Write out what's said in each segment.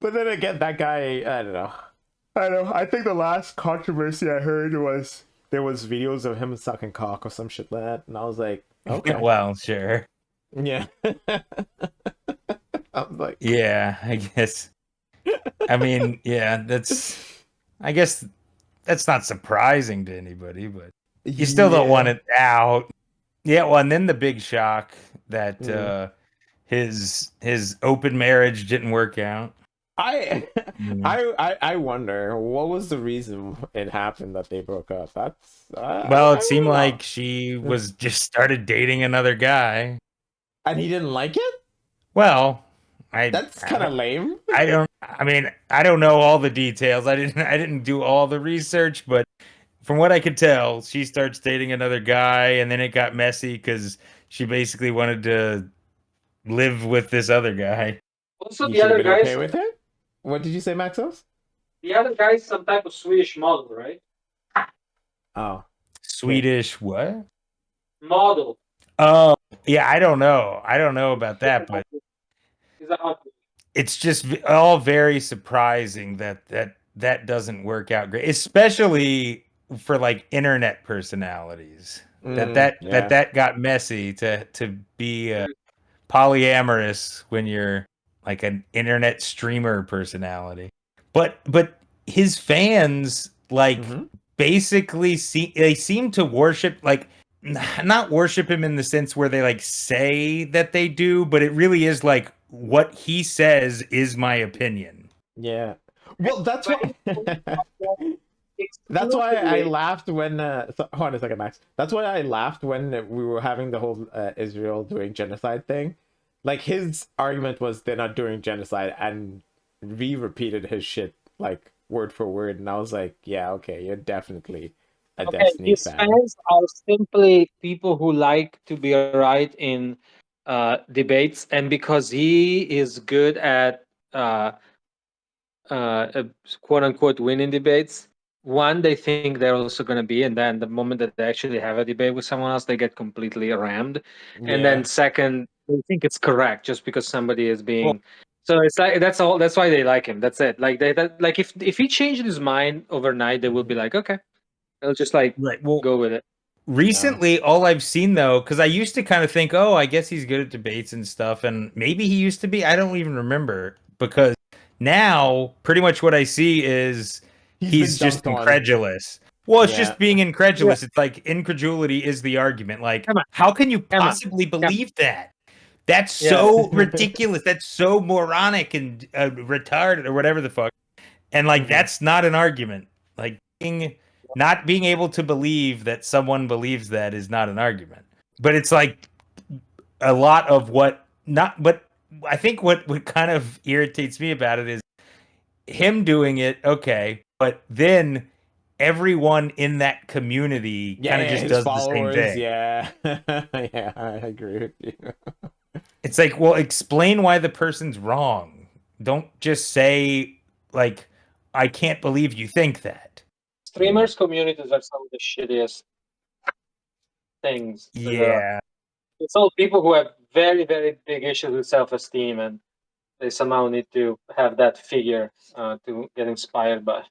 But then again, that guy, I don't know. I don't know. I think the last controversy I heard was there was videos of him sucking cock or some shit like that, and I was like, okay, Well, sure. yeah. I was like, Yeah, I guess. I mean, yeah, that's. I guess that's not surprising to anybody, but you still don't want yeah. it out. Yeah, well, and then the big shock that Mm. his open marriage didn't work out. I, Mm. I wonder what was the reason it happened that they broke up. That's Well, it I seemed want like to she know. was just started dating another guy. And he didn't like it. Well, I That's kind of lame. I don't I mean, I don't know all the details. I didn't do all the research, but from what I could tell, she starts dating another guy and then it got messy because she basically wanted to live with this other guy. Also, You the should have other been guy okay is with it. What did you say, Maxos? some type of Swedish model, right? Oh, okay. Swedish what? Model. Oh, yeah, I don't know. I don't know about that, but Is that how? it's just all very surprising that doesn't work out great, especially for like internet personalities. That that that Yeah. that got messy to be polyamorous when you're like an internet streamer personality. But his fans like Mm-hmm. basically seem to worship like not worship him in the sense where they like say that they do, but it really is like what he says is my opinion. Yeah. Well, that's But why. That's why I exclusively, laughed when. Hold on a second, Max. That's why I laughed when we were having the whole Israel doing genocide thing. Like his argument was they're not doing genocide, and we repeated his shit like word for word, and I was like, yeah, okay, you're definitely a okay, Destiny his fan. fans are simply people who like to be right in debates, and because he is good at uh, uh, quote unquote winning debates. One, they think they're also going to be, and then the moment that they actually have a debate with someone else, they get completely rammed. And then Yeah. second, they think it's correct just because somebody is Well, being. So it's like that's all. That's why they like him. That's it. Like like if he changed his mind overnight, they will be Mhm. like, okay, they'll just like right. Well, go with it. No. recently, all I've seen though, because I used to kind of think, oh, I guess he's good at debates and stuff, and maybe he used to be. I don't even remember because now pretty much what I see is He's been he's just dunked on. incredulous. Well, it's Yeah. just being Yeah, incredulous. It's like incredulity is the argument. Like, come on, how can you come on, possibly come on. believe that? That's Yeah, so ridiculous. That's so moronic and retarded or whatever the fuck. And like Hmm. that's not an argument. Like not being able to believe that someone believes that is not an argument. But it's like a lot of what not but I think what kind of irritates me about it is him doing it, okay, but then everyone in that community Yeah, kind of yeah, just his does the same followers. thing. Yeah. Yeah, I agree with you. It's like, well, explain why the person's wrong. Don't just say like I can't believe you think that. Yeah. streamers communities are some of the shittiest things that there are. Yeah. It's all people who have very, very big issues with self-esteem, and they somehow need to have that figure to get inspired by.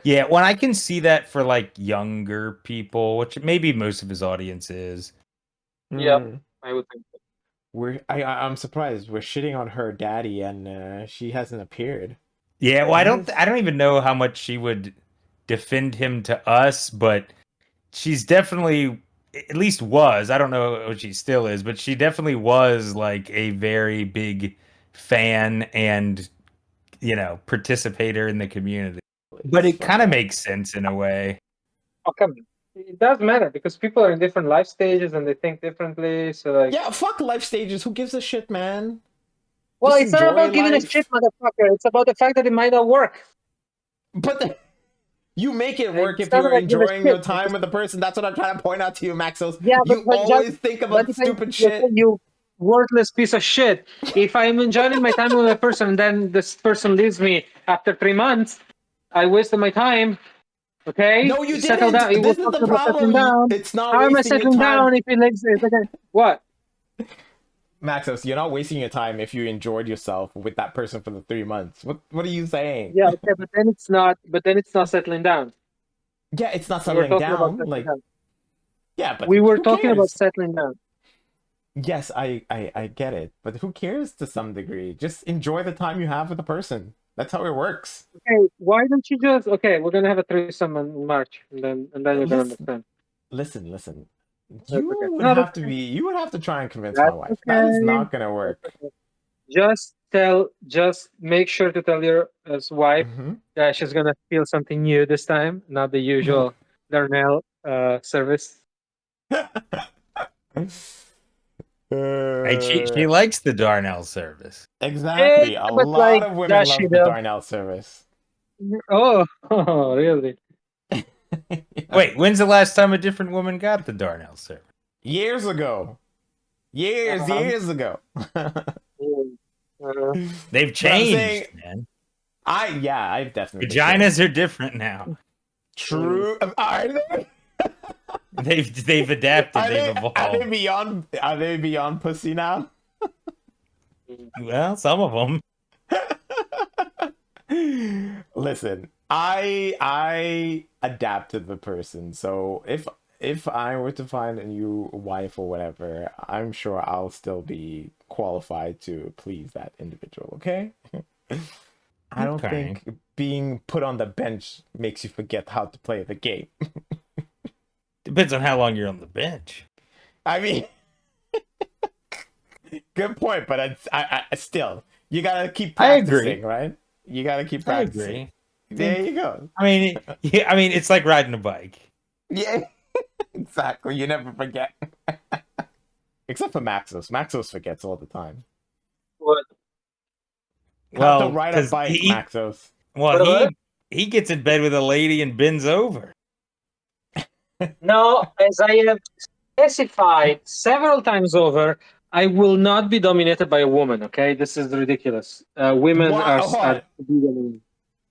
Yeah, well, I can see that for like younger people, which maybe most of his audience is. Yeah, Hmm. I would think so. I'm surprised we're shitting on her daddy and she hasn't appeared. Yeah, well, I When don't is I don't even know how much she would defend him to us, but she's definitely at least was, I don't know what she still is, but she definitely was like a very big fan and, participator in the community. But Please it fuck kind of that. makes sense in a way. Oh, come on. It does matter because people are in different life stages and they think differently. So, like, Yeah, fuck life stages. Who gives a shit, man? well, Just it's not enjoy about giving a shit, life. motherfucker. It's about the fact that it might not work. But you make it work It's if not you're about giving a enjoying shit. your time with the person. That's what I'm trying to point out to you, Maxos. Yeah, You always think but about if I, stupid let's say shit. you worthless piece of shit, if I'm enjoying my time with a person and then this person leaves me after 3 months, I wasted my time. Okay, No, you settle didn't. down. You were This is talking the about problem. settling down. It's not How am I wasting your settling time. down if it leaves? What? Maxos, you're not wasting your time if you enjoyed yourself with that person for the 3 months. What are you saying? Yeah, okay, but then it's not. But then it's not settling down. Yeah, it's not We were settling talking about down. settling Like, down. yeah, but We were who talking about cares? settling down. Yes, I get it, but who cares to some degree? Just enjoy the time you have with the person. That's how it works. Okay, why don't you just? Okay, we're gonna have a threesome in March, and then you're gonna Listen, understand. listen. That's okay. No, that's okay. You would have to try and convince my That's wife. That is okay. not gonna That's work. okay. Just make sure to tell your wife Hmm. that she's gonna feel something new this time, not the usual Darnell service. Hey, she likes the Darnell service. Eh, Exactly. A but lot like, of women does she love the though? Darnell service. Oh, really? Yeah. Wait, when's the last time a different woman got the Darnell service? Years ago. Uh-huh. Years ago. Uh, They've But I'm saying, changed, man. I've definitely changed. Vaginas are different now. True. Are they? They've adapted. Are They've they? Are they evolved. beyond? Are they beyond pussy now? Well, some of them. Listen, I adapt to the person. So if I were to find a new wife or whatever, I'm sure I'll still be qualified to please that individual. Okay. I don't Okay. think being put on the bench makes you forget how to play the game. Depends on how long you're on the bench. I mean, good point, but I still you gotta keep I agree. practicing, right? You gotta keep I practicing. agree. There you go. I mean, yeah, I mean, it's like riding a bike. Yeah, exactly. You never forget. Except for Maxos. Maxos forgets all the time. what? How to Well, ride a because bike, Maxos. What about it? he gets in bed with a lady and bends over. No, as I have specified several times over, I will not be dominated by a woman. Okay, this is ridiculous. Women Why? are Oh, are to be dominated.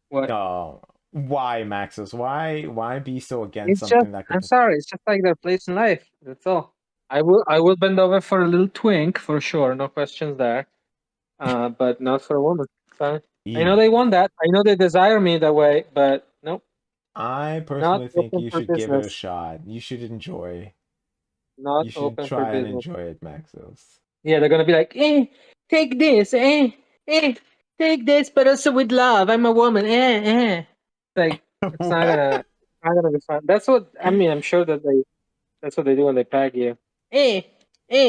What? no. Why, Maxos? Why be so against It's just. something that I'm could? sorry. It's just like their place in life. That's all. I will bend over for a little twink for sure. No questions there. But not for a woman. Fine. I know Ew. they want that. I know they desire me that way, but nope, I not personally think open you for should give it a business. shot. You should enjoy. Not You should open for try and business. enjoy it, Maxos. Yeah, they're gonna be like, take this, eh, take this, but also with love. I'm a woman, Like it's not What? gonna, not gonna be fun. That's what I mean. I'm sure that that's what they do when they peg you. Eh,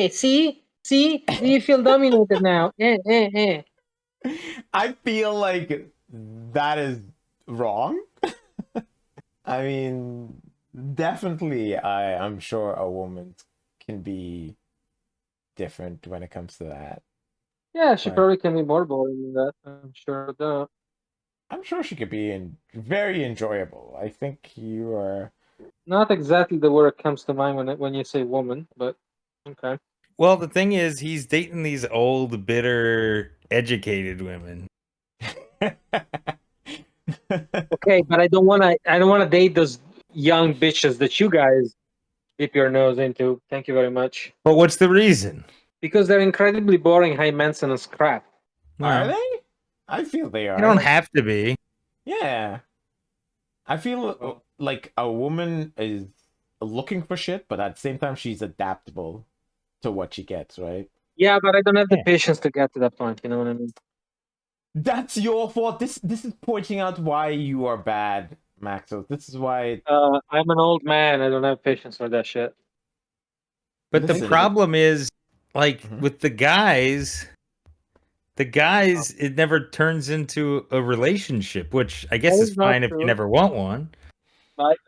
see, do you feel dominated now? Eh. I feel like that is wrong. I mean, definitely, I'm sure a woman can be different when it comes to that, Yeah, she but probably can be more boring than that. I'm sure. Though. I'm sure she could be very enjoyable. I think you are. Not exactly the word comes to mind when you say woman, but okay. Well, the thing is, he's dating these old, bitter, educated women. Okay, but I don't want to. I don't want to date those young bitches that you guys dip your nose into. Thank you very much. But what's the reason? Because they're incredibly boring, high maintenance crap. Are Well, they? I feel they you don't are. have to be. Yeah. I feel Well, like a woman is looking for shit, but at the same time, she's adaptable to what she gets, right? yeah, but I don't have the Yeah. patience to get to that point. You know what I mean? That's your fault. This is pointing out why you are bad, Maxo. This is why. I'm an old man. I don't have patience for that shit. But the Listen. problem is, like, Mhm. with the guys, it never turns into a relationship, which I guess That is is not fine if you true. never want one.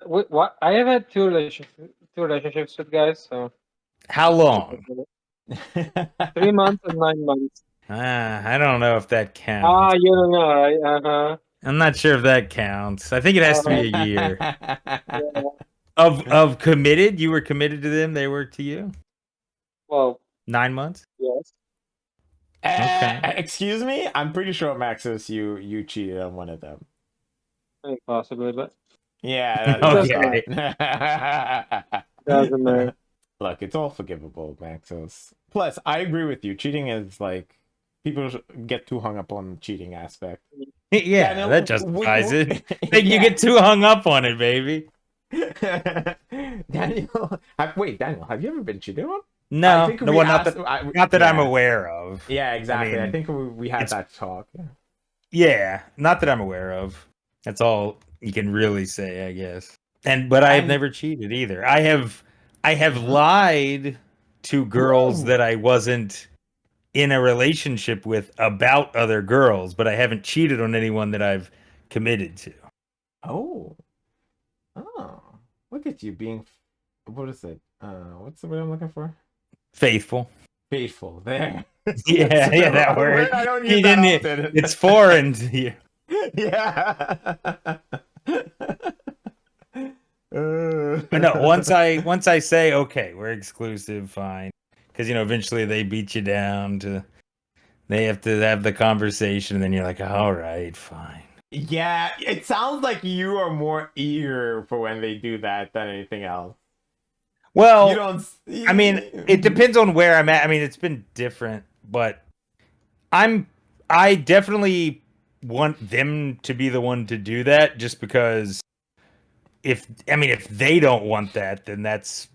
What I have had two relationships with guys, so How long? 3 months and 9 months. I don't know if that Ah, counts. you don't know, right? Uh-huh. I'm not sure if that counts. I think it has to be Uh-huh. a year. Yeah. Of committed, you were committed to them, they were to you? Well, 9 months? yes. Okay. Excuse me? I'm pretty sure, Maxos, you cheated on one of them. I think possibly, but Yeah, it doesn't that's matter. Okay. fine. Doesn't matter. Look, it's all forgivable, Maxos. Plus, I agree with you. Cheating is like people get too hung up on the cheating aspect. Yeah, Daniel, that justifies it. Like you yeah. get too hung up on it, baby. Daniel, Daniel, have you ever been cheated on? I No, think no we one, asked. not that I'm Yeah, aware of. yeah, exactly. I mean, think we had it's that talk. Yeah. yeah, not that I'm aware of. That's all you can really say, I guess. But I have And never cheated either. I have Mhm. lied to girls Ooh. that I wasn't in a relationship with about other girls, but I haven't cheated on anyone that I've committed to. Oh, oh, look at you being. What is it? What's the word I'm looking for? Faithful. Faithful. There. That's Yeah, yeah, that a word. word I don't use He that didn't. often. It's foreign to you. Yeah. But no, once I say okay, we're exclusive, fine, because eventually they beat you down to. They have to have the conversation, and then you're like, all right, fine. Yeah, it sounds like you are more eager for when they do that than anything else. You Well, don't. I mean, it depends on where I'm at. I mean, it's been different, but I definitely want them to be the one to do that, just because if they don't want that, then that's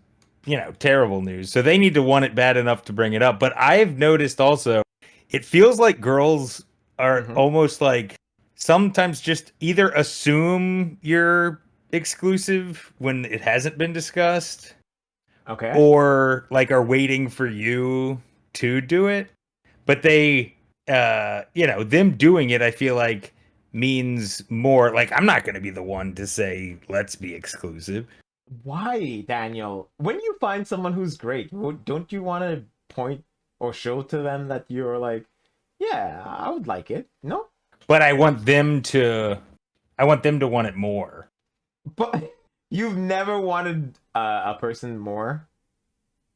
terrible news. So they need to want it bad enough to bring it up. But I've noticed also, it feels like girls are Mhm. almost like sometimes just either assume you're exclusive when it hasn't been discussed, Okay. or like are waiting for you to do it. But them doing it, I feel like means more. Like, I'm not going to be the one to say let's be exclusive. Why, Daniel? When you find someone who's great, don't you want to point or show to them that you're like, yeah, I would like it. No, But I want them to want it more. but you've never wanted a person more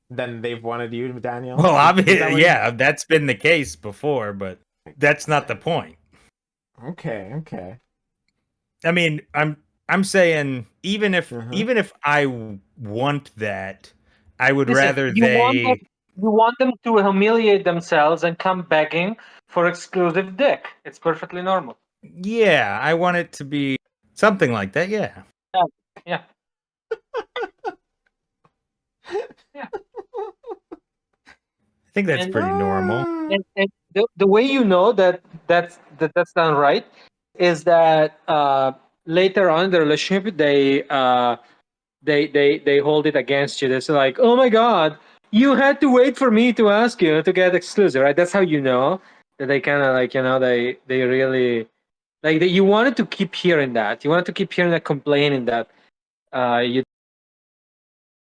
than they've wanted you, Daniel. Well, Is that obviously, what? yeah, that's been the case before, but that's not the point. Okay, okay. I mean, I'm saying even if Uh-huh. even if I want that, I would Listen, rather you they. want them to humiliate themselves and come begging for exclusive dick. It's perfectly normal. Yeah, I want it to be something like that. Yeah, Yeah, yeah, yeah. I think that's And pretty normal. and the way you know that's done right is that later on in the relationship they hold it against you. They're like, oh my god, you had to wait for me to ask you to get exclusive, right? That's how you know that they kind of like they really like that. You wanted to keep hearing that. You wanted to keep hearing that complaining that you